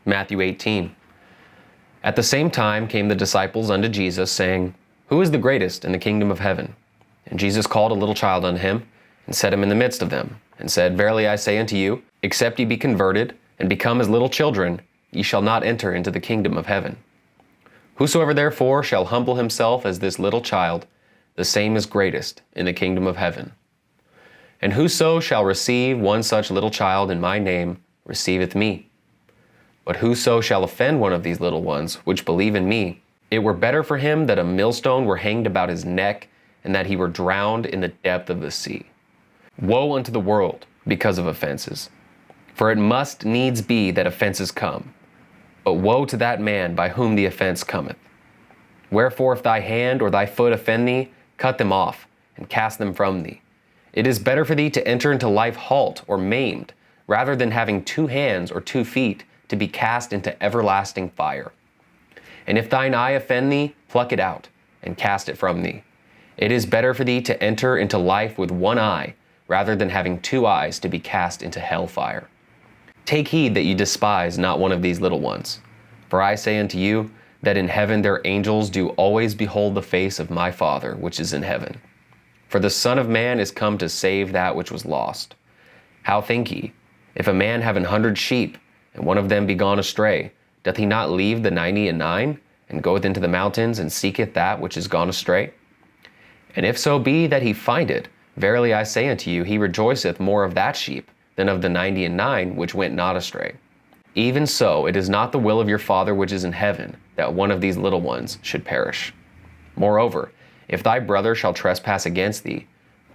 Matthew 18. At the same time came the disciples unto Jesus, saying, Who is the greatest in the kingdom of heaven? And Jesus called a little child unto him, and set him in the midst of them, and said, Verily I say unto you, except ye be converted, and become as little children, ye shall not enter into the kingdom of heaven. Whosoever therefore shall humble himself as this little child, the same is greatest in the kingdom of heaven. And whoso shall receive one such little child in my name, receiveth me. But whoso shall offend one of these little ones, which believe in me, it were better for him that a millstone were hanged about his neck, and that he were drowned in the depth of the sea. Woe unto the world because of offenses! For it must needs be that offenses come. But woe to that man by whom the offense cometh. Wherefore if thy hand or thy foot offend thee, cut them off, and cast them from thee. It is better for thee to enter into life halt or maimed, rather than having 2 hands or 2 feet to be cast into everlasting fire. And if thine eye offend thee, pluck it out, and cast it from thee. It is better for thee to enter into life with 1 eye, rather than having 2 eyes to be cast into hell fire. Take heed that ye despise not one of these little ones. For I say unto you, that in heaven their angels do always behold the face of my Father which is in heaven. For the Son of Man is come to save that which was lost. How think ye, if a man have 100 sheep, and one of them be gone astray, doth he not leave the 99, and goeth into the mountains, and seeketh that which is gone astray? And if so be that he find it, verily I say unto you, he rejoiceth more of that sheep than of the 99 which went not astray. Even so, it is not the will of your Father which is in heaven, that one of these little ones should perish. Moreover, if thy brother shall trespass against thee,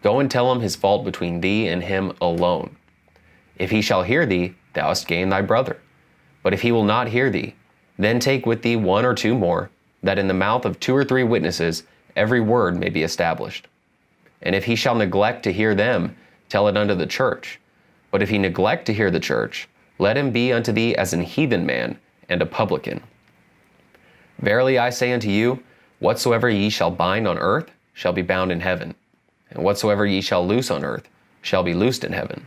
go and tell him his fault between thee and him alone. If he shall hear thee, thou hast gained thy brother. But if he will not hear thee, then take with thee 1 or 2 more, that in the mouth of 2 or 3 witnesses every word may be established. And if he shall neglect to hear them, tell it unto the church. But if he neglect to hear the church, let him be unto thee as an heathen man and a publican. Verily I say unto you, whatsoever ye shall bind on earth shall be bound in heaven, and whatsoever ye shall loose on earth shall be loosed in heaven.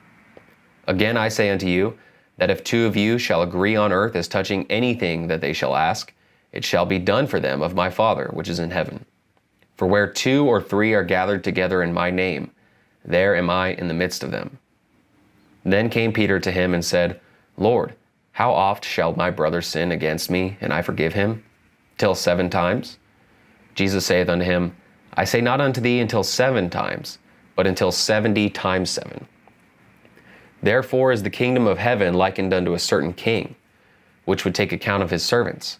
Again I say unto you, that if 2 of you shall agree on earth as touching anything that they shall ask, it shall be done for them of my Father which is in heaven. For where 2 or 3 are gathered together in my name, there am I in the midst of them. Then came Peter to him and said, Lord, how oft shall my brother sin against me, and I forgive him? Till 7 times? Jesus saith unto him, I say not unto thee until 7 times, but until 70 times 7. Therefore is the kingdom of heaven likened unto a certain king, which would take account of his servants.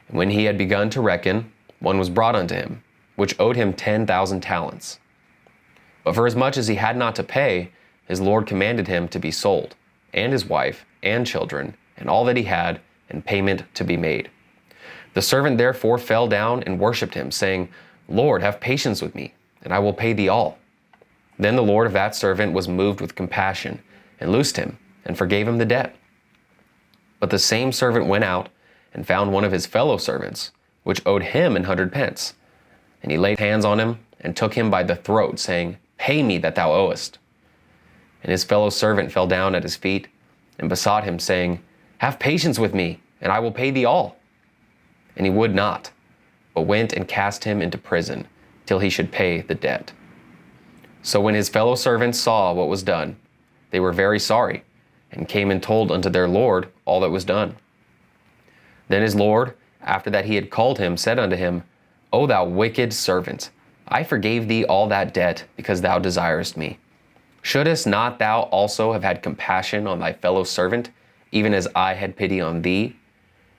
And when he had begun to reckon, one was brought unto him, which owed him 10,000 talents. But for as much as he had not to pay, his Lord commanded him to be sold, and his wife, and children, and all that he had, and payment to be made. The servant therefore fell down and worshipped him, saying, Lord, have patience with me, and I will pay thee all. Then the Lord of that servant was moved with compassion, and loosed him, and forgave him the debt. But the same servant went out, and found one of his fellow servants, which owed him 100 pence. And he laid hands on him, and took him by the throat, saying, Pay me that thou owest. And his fellow servant fell down at his feet, and besought him, saying, Have patience with me, and I will pay thee all. And he would not, but went and cast him into prison, till he should pay the debt. So when his fellow servants saw what was done, they were very sorry, and came and told unto their Lord all that was done. Then his Lord, after that he had called him, said unto him, O thou wicked servant, I forgave thee all that debt, because thou desirest me. Shouldest not thou also have had compassion on thy fellow servant, even as I had pity on thee?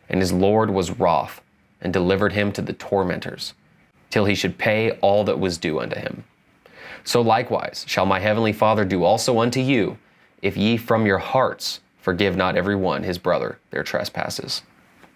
And his Lord was wroth, and delivered him to the tormentors, till he should pay all that was due unto him. So likewise shall my heavenly Father do also unto you, if ye from your hearts forgive not every one his brother their trespasses.